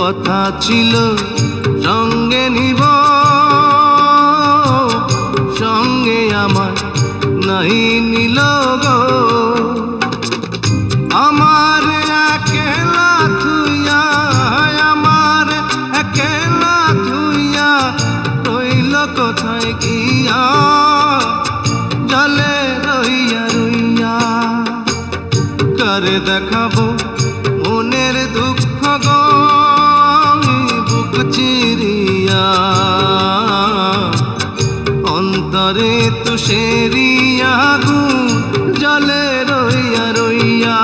কথা ছিল সঙ্গে নিব, সঙ্গে আমার নাই নিল গো। আমার একলা থুইয়া, আমার একলা থুইয়া রইল কোথায় গিয়া, জলে রইয়া রইয়া। কারে দেখাবো মনের দুঃখ গো বুক চিরিয়া, অন্তরে তুষেরিয়া আগুন জলে রইয়া রইয়া।